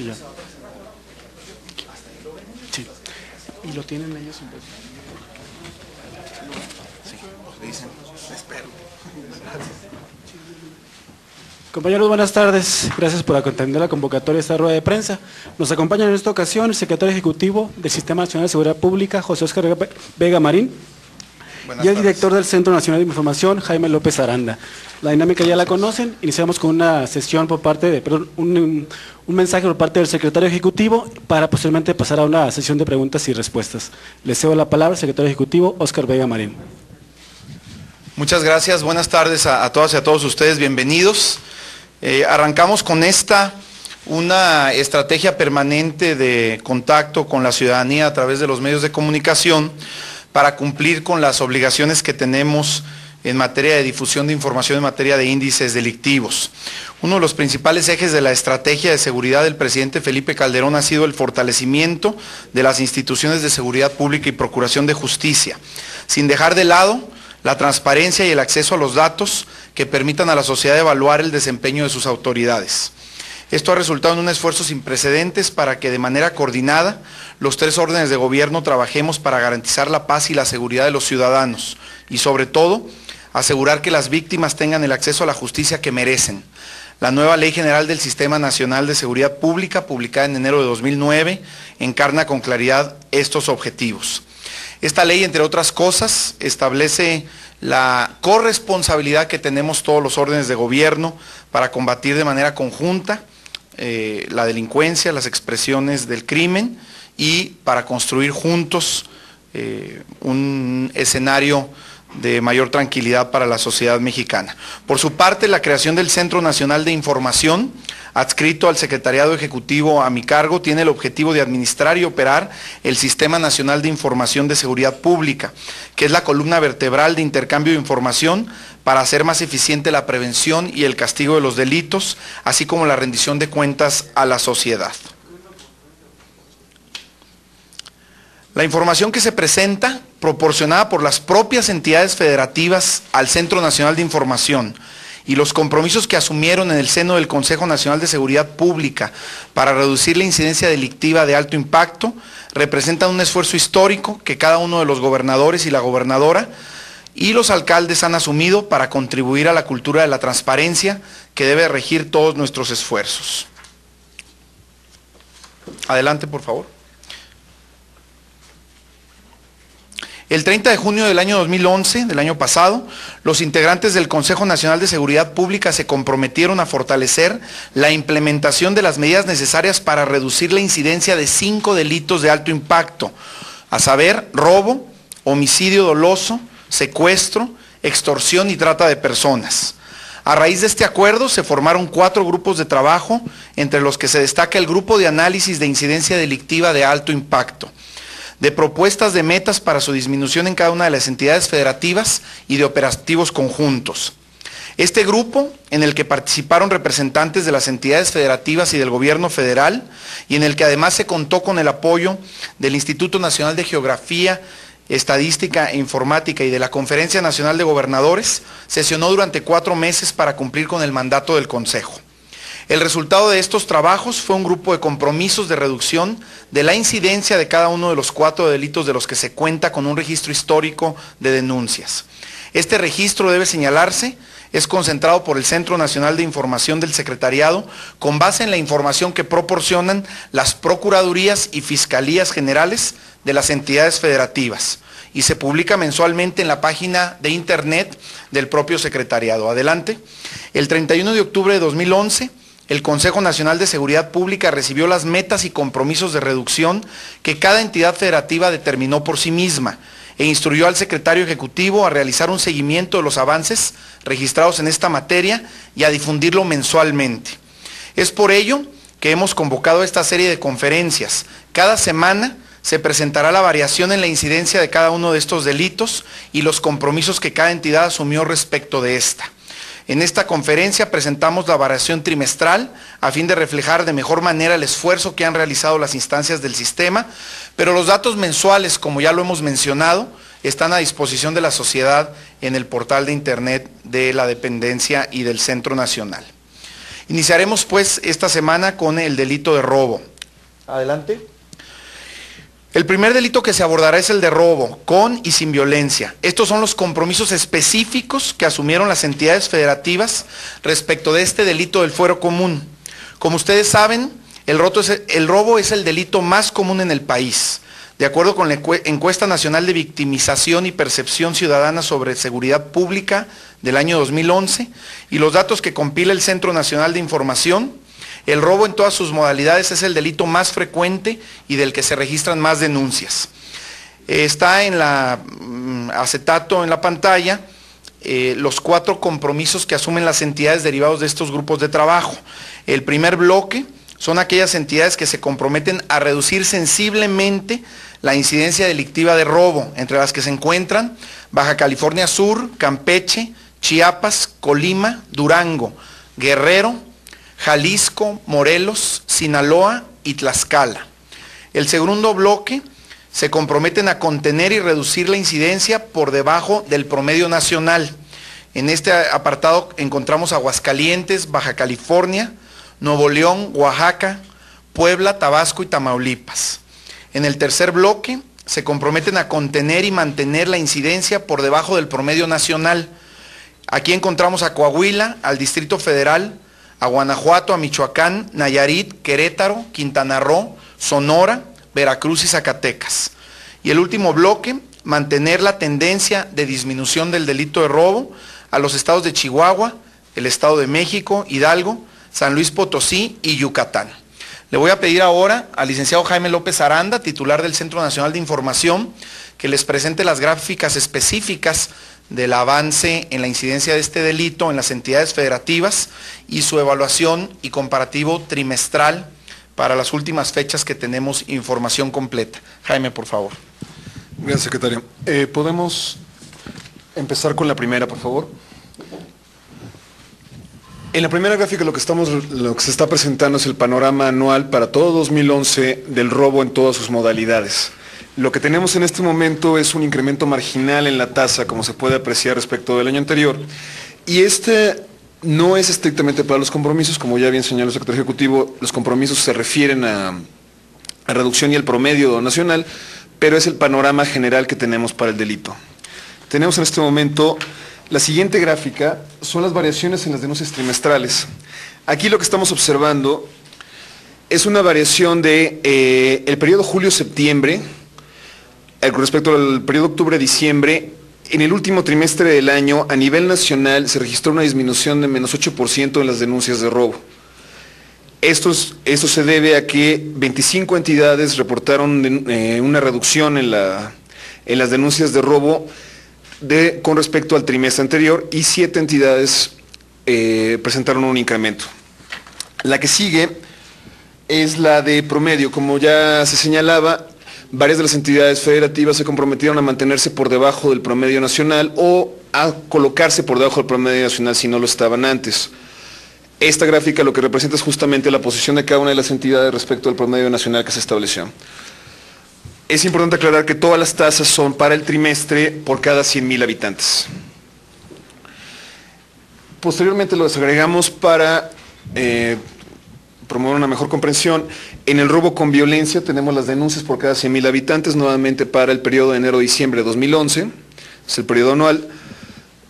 ya. Sí. ¿Y lo tienen ellos? Sí. Dicen, espero. Compañeros, buenas tardes. Gracias por atender la convocatoria de esta rueda de prensa. Nos acompaña en esta ocasión el secretario ejecutivo del Sistema Nacional de Seguridad Pública, José Óscar Vega Marín, y el director del Centro Nacional de Información, Jaime López Aranda. La dinámica ya la conocen. Iniciamos con una sesión por parte de, un mensaje por parte del secretario ejecutivo para posteriormente pasar a una sesión de preguntas y respuestas. Le cedo la palabra al secretario ejecutivo, Óscar Vega Marín. Muchas gracias. Buenas tardes a todas y a todos ustedes. Bienvenidos. Arrancamos con una estrategia permanente de contacto con la ciudadanía a través de los medios de comunicación para cumplir con las obligaciones que tenemos en materia de difusión de información en materia de índices delictivos. Uno de los principales ejes de la estrategia de seguridad del presidente Felipe Calderón ha sido el fortalecimiento de las instituciones de seguridad pública y procuración de justicia, sin dejar de lado la transparencia y el acceso a los datos que permitan a la sociedad evaluar el desempeño de sus autoridades. Esto ha resultado en un esfuerzo sin precedentes para que de manera coordinada los tres órdenes de gobierno trabajemos para garantizar la paz y la seguridad de los ciudadanos y sobre todo asegurar que las víctimas tengan el acceso a la justicia que merecen. La nueva Ley General del Sistema Nacional de Seguridad Pública, publicada en enero de 2009, encarna con claridad estos objetivos. Esta ley, entre otras cosas, establece la corresponsabilidad que tenemos todos los órdenes de gobierno para combatir de manera conjunta la delincuencia, las expresiones del crimen y para construir juntos un escenario de mayor tranquilidad para la sociedad mexicana. Por su parte, la creación del Centro Nacional de Información, adscrito al Secretariado Ejecutivo a mi cargo, tiene el objetivo de administrar y operar el Sistema Nacional de Información de Seguridad Pública, que es la columna vertebral de intercambio de información para hacer más eficiente la prevención y el castigo de los delitos, así como la rendición de cuentas a la sociedad. La información que se presenta, proporcionada por las propias entidades federativas al Centro Nacional de Información, y los compromisos que asumieron en el seno del Consejo Nacional de Seguridad Pública para reducir la incidencia delictiva de alto impacto, representan un esfuerzo histórico que cada uno de los gobernadores y la gobernadora y los alcaldes han asumido para contribuir a la cultura de la transparencia que debe regir todos nuestros esfuerzos. Adelante, por favor. El 30 de junio del año 2011, del año pasado, los integrantes del Consejo Nacional de Seguridad Pública se comprometieron a fortalecer la implementación de las medidas necesarias para reducir la incidencia de 5 delitos de alto impacto, a saber, robo, homicidio doloso, secuestro, extorsión y trata de personas. A raíz de este acuerdo se formaron 4 grupos de trabajo, entre los que se destaca el Grupo de Análisis de Incidencia Delictiva de Alto Impacto, de propuestas de metas para su disminución en cada una de las entidades federativas y de operativos conjuntos. Este grupo, en el que participaron representantes de las entidades federativas y del gobierno federal, y en el que además se contó con el apoyo del Instituto Nacional de Geografía, Estadística e Informática y de la Conferencia Nacional de Gobernadores, sesionó durante 4 meses para cumplir con el mandato del Consejo. El resultado de estos trabajos fue un grupo de compromisos de reducción de la incidencia de cada uno de los 4 delitos de los que se cuenta con un registro histórico de denuncias. Este registro, debe señalarse, es concentrado por el Centro Nacional de Información del Secretariado con base en la información que proporcionan las Procuradurías y Fiscalías Generales de las entidades federativas y se publica mensualmente en la página de internet del propio Secretariado. Adelante. El 31 de octubre de 2011, el Consejo Nacional de Seguridad Pública recibió las metas y compromisos de reducción que cada entidad federativa determinó por sí misma e instruyó al secretario ejecutivo a realizar un seguimiento de los avances registrados en esta materia y a difundirlo mensualmente. Es por ello que hemos convocado esta serie de conferencias. Cada semana se presentará la variación en la incidencia de cada uno de estos delitos y los compromisos que cada entidad asumió respecto de esta. En esta conferencia presentamos la variación trimestral a fin de reflejar de mejor manera el esfuerzo que han realizado las instancias del sistema, pero los datos mensuales, como ya lo hemos mencionado, están a disposición de la sociedad en el portal de internet de la dependencia y del Centro Nacional. Iniciaremos pues esta semana con el delito de robo. Adelante. El primer delito que se abordará es el de robo, con y sin violencia. Estos son los compromisos específicos que asumieron las entidades federativas respecto de este delito del fuero común. Como ustedes saben, el robo es el delito más común en el país. De acuerdo con la Encuesta Nacional de Victimización y Percepción Ciudadana sobre Seguridad Pública del año 2011 y los datos que compila el Centro Nacional de Información, el robo en todas sus modalidades es el delito más frecuente y del que se registran más denuncias. Está en la acetato en la pantalla los 4 compromisos que asumen las entidades derivados de estos grupos de trabajo. El primer bloque son aquellas entidades que se comprometen a reducir sensiblemente la incidencia delictiva de robo, entre las que se encuentran Baja California Sur, Campeche, Chiapas, Colima, Durango, Guerrero, Jalisco, Morelos, Sinaloa y Tlaxcala. El segundo bloque se comprometen a contener y reducir la incidencia por debajo del promedio nacional. En este apartado encontramos Aguascalientes, Baja California, Nuevo León, Oaxaca, Puebla, Tabasco y Tamaulipas. En el tercer bloque se comprometen a contener y mantener la incidencia por debajo del promedio nacional. Aquí encontramos a Coahuila, al Distrito Federal, a Guanajuato, a Michoacán, Nayarit, Querétaro, Quintana Roo, Sonora, Veracruz y Zacatecas. Y el último bloque, mantener la tendencia de disminución del delito de robo a los estados de Chihuahua, el Estado de México, Hidalgo, San Luis Potosí y Yucatán. Le voy a pedir ahora al licenciado Jaime López Aranda, titular del Centro Nacional de Información, que les presente las gráficas específicas del avance en la incidencia de este delito en las entidades federativas y su evaluación y comparativo trimestral para las últimas fechas que tenemos información completa. Jaime, por favor. Gracias, secretario. ¿Podemos empezar con la primera, por favor? En la primera gráfica lo que se está presentando es el panorama anual para todo 2011 del robo en todas sus modalidades. Lo que tenemos en este momento es un incremento marginal en la tasa, como se puede apreciar respecto del año anterior, y este no es estrictamente para los compromisos, como ya bien señaló el secretario ejecutivo, los compromisos se refieren a reducción y el promedio nacional, pero es el panorama general que tenemos para el delito. Tenemos en este momento la siguiente gráfica, son las variaciones en las denuncias trimestrales. Aquí lo que estamos observando es una variación de el periodo julio-septiembre, respecto al periodo octubre-diciembre. En el último trimestre del año, a nivel nacional, se registró una disminución de menos 8% en las denuncias de robo. Esto se debe a que 25 entidades reportaron una reducción en las denuncias de robo con respecto al trimestre anterior y 7 entidades presentaron un incremento. La que sigue es la de promedio. Como ya se señalaba, varias de las entidades federativas se comprometieron a mantenerse por debajo del promedio nacional o a colocarse por debajo del promedio nacional si no lo estaban antes. Esta gráfica lo que representa es justamente la posición de cada una de las entidades respecto al promedio nacional que se estableció. Es importante aclarar que todas las tasas son para el trimestre por cada 100,000 habitantes. Posteriormente lo desagregamos para promover una mejor comprensión. En el robo con violencia tenemos las denuncias por cada 100,000 habitantes, nuevamente para el periodo de enero-diciembre de 2011, es el periodo anual.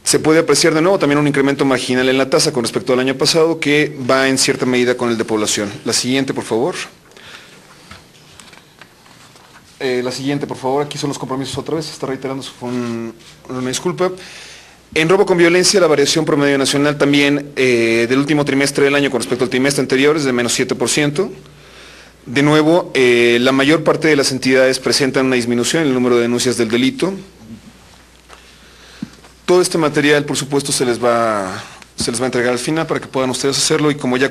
Se puede apreciar de nuevo también un incremento marginal en la tasa con respecto al año pasado, que va en cierta medida con el de población. La siguiente, por favor. La siguiente, por favor. Aquí son los compromisos otra vez, se está reiterando, una disculpa. En robo con violencia, la variación promedio nacional también del último trimestre del año con respecto al trimestre anterior es de menos 7%. De nuevo, la mayor parte de las entidades presentan una disminución en el número de denuncias del delito. Todo este material, por supuesto, se les va a entregar al final para que puedan ustedes hacerlo y como ya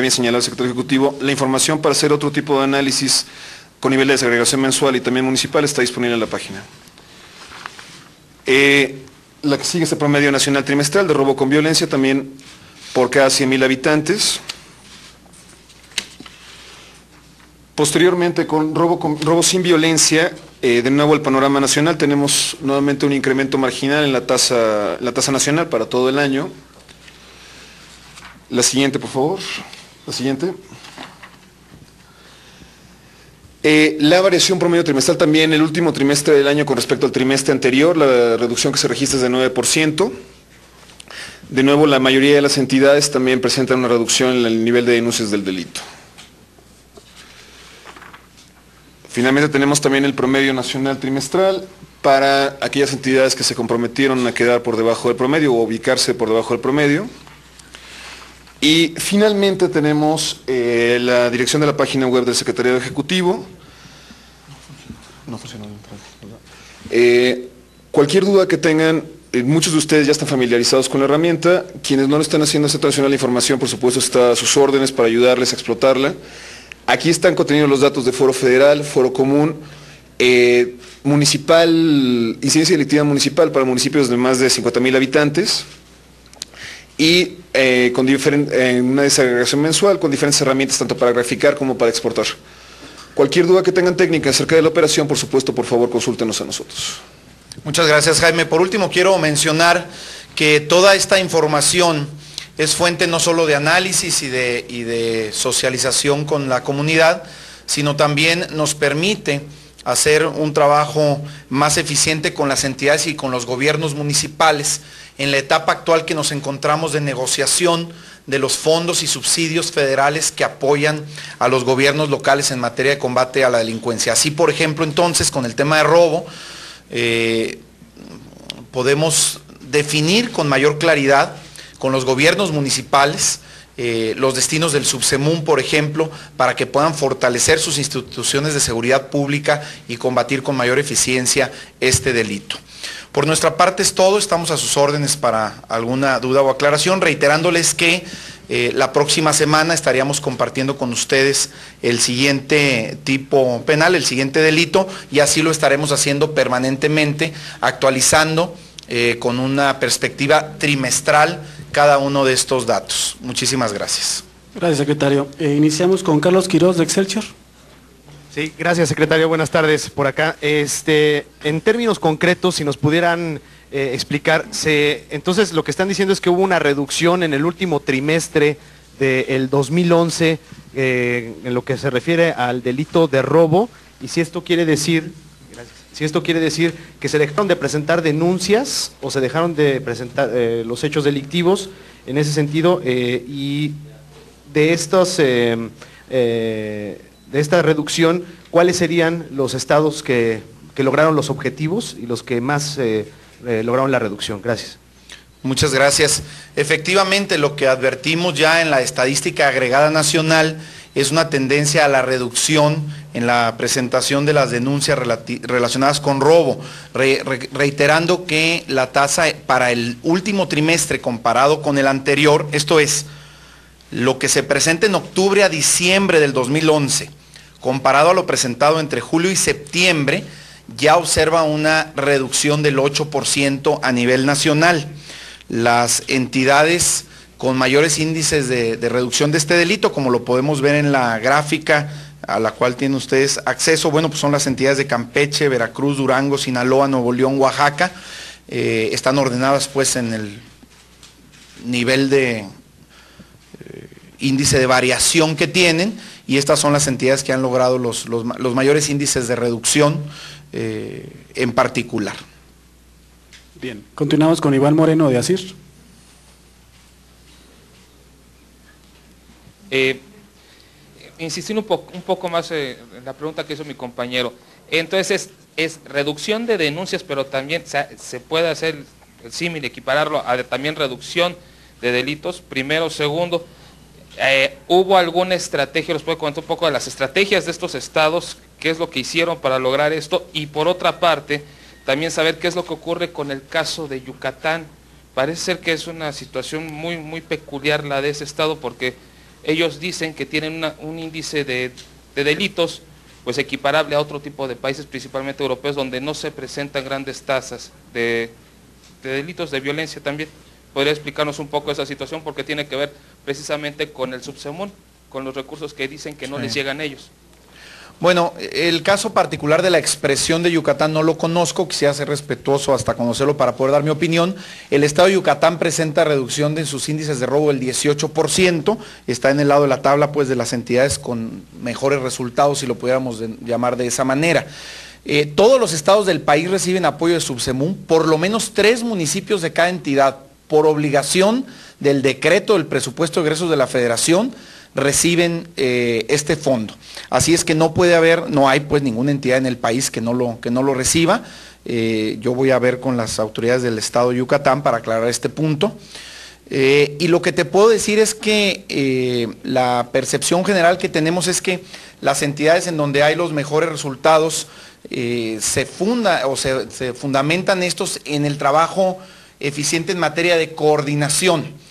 bien señalado el secretario ejecutivo, la información para hacer otro tipo de análisis con nivel de desagregación mensual y también municipal está disponible en la página. La que sigue es el promedio nacional trimestral de robo con violencia, también por cada 100,000 habitantes. Posteriormente, con robo sin violencia, de nuevo el panorama nacional, tenemos nuevamente un incremento marginal en la tasa nacional para todo el año. La siguiente, por favor. La siguiente. La variación promedio trimestral también el último trimestre del año con respecto al trimestre anterior, la reducción que se registra es de 9%. De nuevo, la mayoría de las entidades también presentan una reducción en el nivel de denuncias del delito. Finalmente tenemos también el promedio nacional trimestral para aquellas entidades que se comprometieron a quedar por debajo del promedio o ubicarse por debajo del promedio. Y finalmente tenemos la dirección de la página web del Secretariado Ejecutivo. No funcionó. Cualquier duda que tengan, muchos de ustedes ya están familiarizados con la herramienta. Quienes no lo están haciendo esta atención a la información, por supuesto, está a sus órdenes para ayudarles a explotarla. Aquí están contenidos los datos de Foro Federal, Foro Común, municipal, incidencia delictiva municipal para municipios de más de 50,000 habitantes y con una desagregación mensual con diferentes herramientas tanto para graficar como para exportar. Cualquier duda que tengan técnica acerca de la operación, por supuesto, por favor, consúltenos a nosotros. Muchas gracias, Jaime. Por último, quiero mencionar que toda esta información es fuente no solo de análisis y de socialización con la comunidad, sino también nos permite hacer un trabajo más eficiente con las entidades y con los gobiernos municipales en la etapa actual que nos encontramos de negociación de los fondos y subsidios federales que apoyan a los gobiernos locales en materia de combate a la delincuencia. Así, por ejemplo, entonces, con el tema de robo, podemos definir con mayor claridad con los gobiernos municipales los destinos del Subsemún, por ejemplo, para que puedan fortalecer sus instituciones de seguridad pública y combatir con mayor eficiencia este delito. Por nuestra parte es todo, estamos a sus órdenes para alguna duda o aclaración, reiterándoles que la próxima semana estaríamos compartiendo con ustedes el siguiente tipo penal, el siguiente delito, y así lo estaremos haciendo permanentemente, actualizando con una perspectiva trimestral cada uno de estos datos. Muchísimas gracias. Gracias, secretario. Iniciamos con Carlos Quiroz de Excelsior. Sí, gracias, secretario. Buenas tardes por acá. En términos concretos, si nos pudieran explicar, entonces lo que están diciendo es que hubo una reducción en el último trimestre del 2011 en lo que se refiere al delito de robo, y si esto quiere decir... Si esto quiere decir que se dejaron de presentar denuncias o se dejaron de presentar los hechos delictivos en ese sentido, y de esta reducción, ¿cuáles serían los estados que lograron los objetivos y los que más lograron la reducción? Gracias. Muchas gracias. Efectivamente, lo que advertimos ya en la estadística agregada nacional es una tendencia a la reducción en la presentación de las denuncias relacionadas con robo, reiterando que la tasa para el último trimestre comparado con el anterior, esto es, lo que se presenta en octubre a diciembre del 2011, comparado a lo presentado entre julio y septiembre, ya observa una reducción del 8% a nivel nacional. Las entidades con mayores índices de reducción de este delito, como lo podemos ver en la gráfica a la cual tienen ustedes acceso, bueno, pues son las entidades de Campeche, Veracruz, Durango, Sinaloa, Nuevo León, Oaxaca. Están ordenadas pues en el nivel de índice de variación que tienen, y estas son las entidades que han logrado los mayores índices de reducción en particular. Bien, continuamos con Iván Moreno de ASIR. Insistir un poco más en la pregunta que hizo mi compañero. Entonces es reducción de denuncias, pero también se puede hacer el símil, equipararlo a también reducción de delitos. Primero. Segundo, ¿hubo alguna estrategia? ¿Los puede comentar un poco de las estrategias de estos estados? ¿Qué es lo que hicieron para lograr esto? Y por otra parte, también saber qué es lo que ocurre con el caso de Yucatán. Parece ser que es una situación muy, muy peculiar la de ese estado, porque ellos dicen que tienen un índice de delitos pues equiparable a otro tipo de países, principalmente europeos, donde no se presentan grandes tasas de delitos de violencia también. ¿Podría explicarnos un poco esa situación? Porque tiene que ver precisamente con el Subsemún, con los recursos que dicen que no les llegan a ellos. Bueno, el caso particular de la expresión de Yucatán no lo conozco, quisiera ser respetuoso hasta conocerlo para poder dar mi opinión. El estado de Yucatán presenta reducción de sus índices de robo del 18%, está en el lado de la tabla pues de las entidades con mejores resultados, si lo pudiéramos llamar de esa manera. Todos los estados del país reciben apoyo de Subsemún, por lo menos 3 municipios de cada entidad, por obligación del decreto del presupuesto de egresos de la Federación, reciben este fondo. Así es que no hay pues ninguna entidad en el país que no lo reciba. Yo voy a ver con las autoridades del estado de Yucatán para aclarar este punto. Y lo que te puedo decir es que la percepción general que tenemos es que las entidades en donde hay los mejores resultados se fundamentan estos en el trabajo eficiente en materia de coordinación.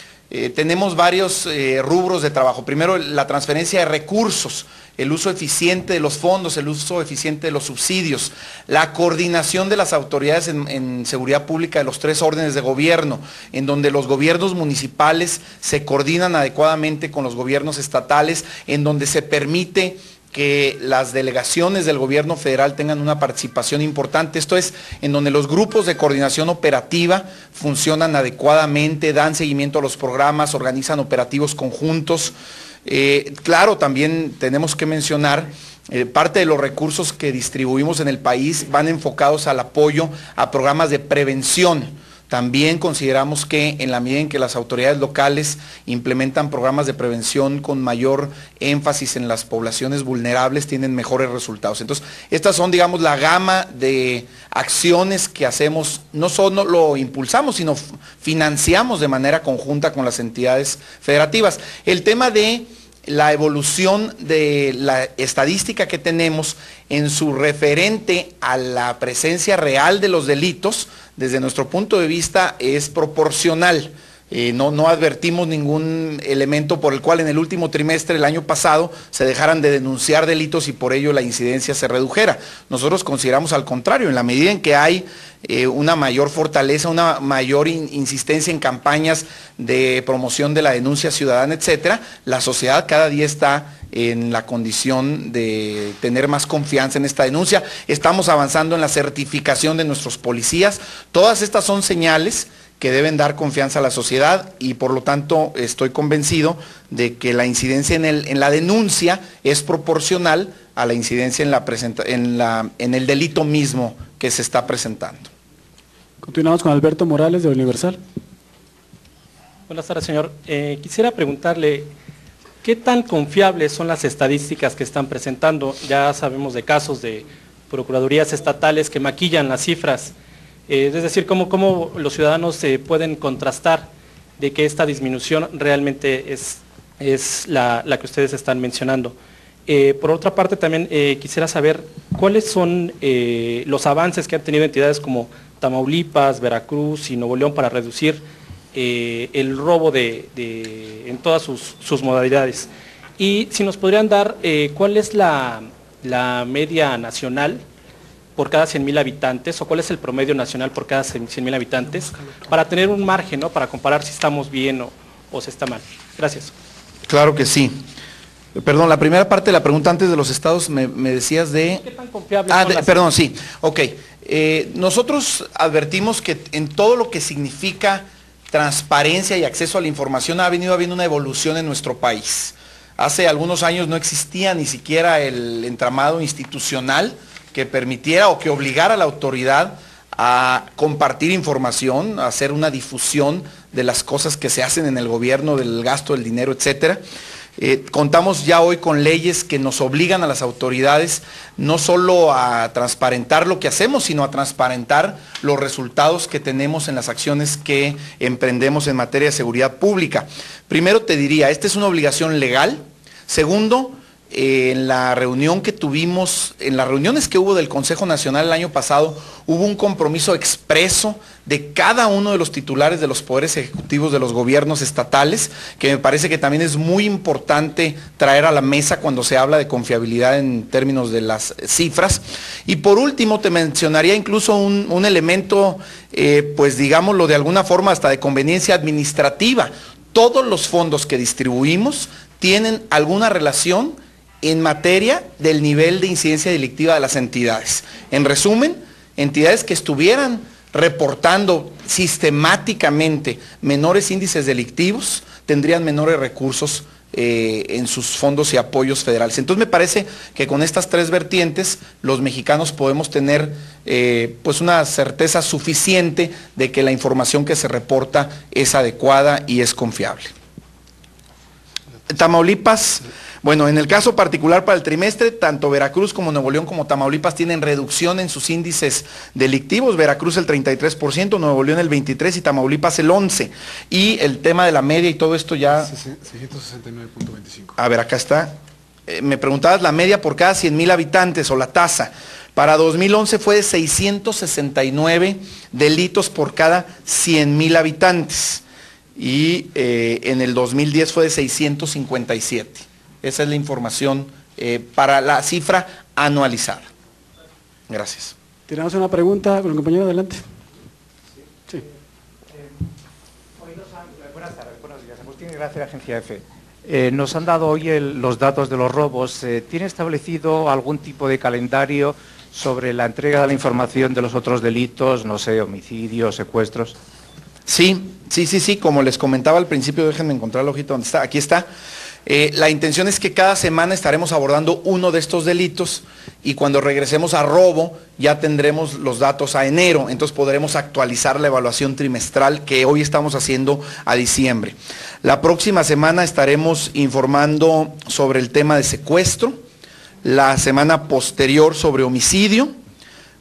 Tenemos varios rubros de trabajo. Primero, la transferencia de recursos, el uso eficiente de los fondos, el uso eficiente de los subsidios, la coordinación de las autoridades en seguridad pública de los 3 órdenes de gobierno, en donde los gobiernos municipales se coordinan adecuadamente con los gobiernos estatales, en donde se permite que las delegaciones del gobierno federal tengan una participación importante. Esto es, en donde los grupos de coordinación operativa funcionan adecuadamente, dan seguimiento a los programas, organizan operativos conjuntos. Claro, también tenemos que mencionar, parte de los recursos que distribuimos en el país van enfocados al apoyo a programas de prevención. También consideramos que en la medida en que las autoridades locales implementan programas de prevención con mayor énfasis en las poblaciones vulnerables, tienen mejores resultados. Entonces, estas son, digamos, la gama de acciones que hacemos, no solo lo impulsamos, sino financiamos de manera conjunta con las entidades federativas. El tema de la evolución de la estadística que tenemos en su referente a la presencia real de los delitos, desde nuestro punto de vista es proporcional. No advertimos ningún elemento por el cual en el último trimestre del año pasado se dejaran de denunciar delitos y por ello la incidencia se redujera. Nosotros consideramos al contrario, en la medida en que hay una mayor fortaleza, una mayor insistencia en campañas de promoción de la denuncia ciudadana, etcétera, la sociedad cada día está en la condición de tener más confianza en esta denuncia. Estamos avanzando en la certificación de nuestros policías. Todas estas son señales que deben dar confianza a la sociedad y por lo tanto estoy convencido de que la incidencia en la denuncia es proporcional a la incidencia en el delito mismo que se está presentando. Continuamos con Alberto Morales de Universal. Buenas tardes, señor. Quisiera preguntarle, ¿qué tan confiables son las estadísticas que están presentando? Ya sabemos de casos de procuradurías estatales que maquillan las cifras. Es decir, ¿cómo los ciudadanos pueden contrastar de que esta disminución realmente es la que ustedes están mencionando? Por otra parte, también quisiera saber cuáles son los avances que han tenido entidades como Tamaulipas, Veracruz y Nuevo León para reducir el robo en todas sus modalidades. Y si nos podrían dar cuál es la media nacional por cada 100,000 habitantes, o cuál es el promedio nacional por cada 100,000 habitantes, para tener un margen, ¿no?, para comparar si estamos bien o se está mal. Gracias. Claro que sí. Perdón, la primera parte de la pregunta antes de los estados me decías de... ¿Qué tan confiables son las... Perdón, sí. Ok. Nosotros advertimos que en todo lo que significa transparencia y acceso a la información ha venido habiendo una evolución en nuestro país. Hace algunos años no existía ni siquiera el entramado institucional que permitiera o que obligara a la autoridad a compartir información, a hacer una difusión de las cosas que se hacen en el gobierno, del gasto del dinero, etcétera. Contamos ya hoy con leyes que nos obligan a las autoridades no solo a transparentar lo que hacemos, sino a transparentar los resultados que tenemos en las acciones que emprendemos en materia de seguridad pública. Primero te diría, esta es una obligación legal. Segundo, en la reunión que tuvimos, en las reuniones que hubo del Consejo Nacional el año pasado, hubo un compromiso expreso de cada uno de los titulares de los poderes ejecutivos de los gobiernos estatales, que me parece que también es muy importante traer a la mesa cuando se habla de confiabilidad en términos de las cifras. Y por último te mencionaría incluso un elemento, pues digámoslo de alguna forma hasta de conveniencia administrativa. Todos los fondos que distribuimos tienen alguna relación en materia del nivel de incidencia delictiva de las entidades. En resumen, entidades que estuvieran reportando sistemáticamente menores índices delictivos tendrían menores recursos en sus fondos y apoyos federales. Entonces me parece que con estas tres vertientes los mexicanos podemos tener pues una certeza suficiente de que la información que se reporta es adecuada y es confiable. Tamaulipas, bueno, en el caso particular para el trimestre, tanto Veracruz como Nuevo León como Tamaulipas tienen reducción en sus índices delictivos, Veracruz el 33%, Nuevo León el 23% y Tamaulipas el 11%. Y el tema de la media y todo esto ya... 669.25. A ver, acá está. Me preguntabas la media por cada 100,000 habitantes o la tasa. Para 2011 fue de 669 delitos por cada 100,000 habitantes. Y en el 2010 fue de 657. Esa es la información para la cifra anualizada. Gracias. Tenemos una pregunta con el compañero, adelante. Sí. Buenas tardes, buenos días. Agustín, gracias a la agencia EFE. Nos han dado hoy los datos de los robos. ¿Tiene establecido algún tipo de calendario sobre la entrega de la información de los otros delitos, no sé, homicidios, secuestros? Sí, como les comentaba al principio, déjenme encontrar la hojita donde está, aquí está. La intención es que cada semana estaremos abordando uno de estos delitos y cuando regresemos a robo ya tendremos los datos a enero, entonces podremos actualizar la evaluación trimestral que hoy estamos haciendo a diciembre. La próxima semana estaremos informando sobre el tema de secuestro, la semana posterior sobre homicidio,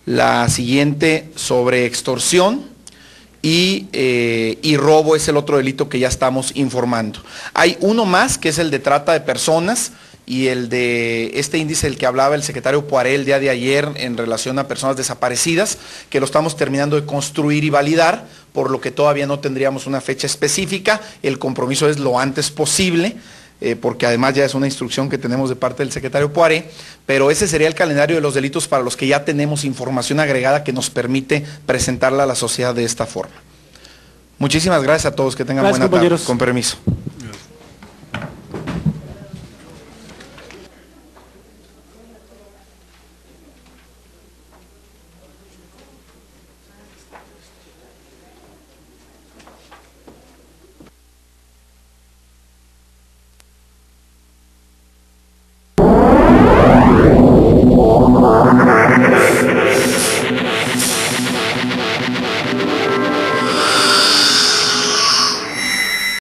la siguiente sobre extorsión, y robo es el otro delito que ya estamos informando. Hay uno más, que es el de trata de personas, y el de este índice del que hablaba el secretario Poiré el día de ayer en relación a personas desaparecidas, que lo estamos terminando de construir y validar, por lo que todavía no tendríamos una fecha específica. El compromiso es lo antes posible, porque además ya es una instrucción que tenemos de parte del secretario Poiré, pero ese sería el calendario de los delitos para los que ya tenemos información agregada que nos permite presentarla a la sociedad de esta forma. Muchísimas gracias a todos, que tengan buena tarde. Con permiso.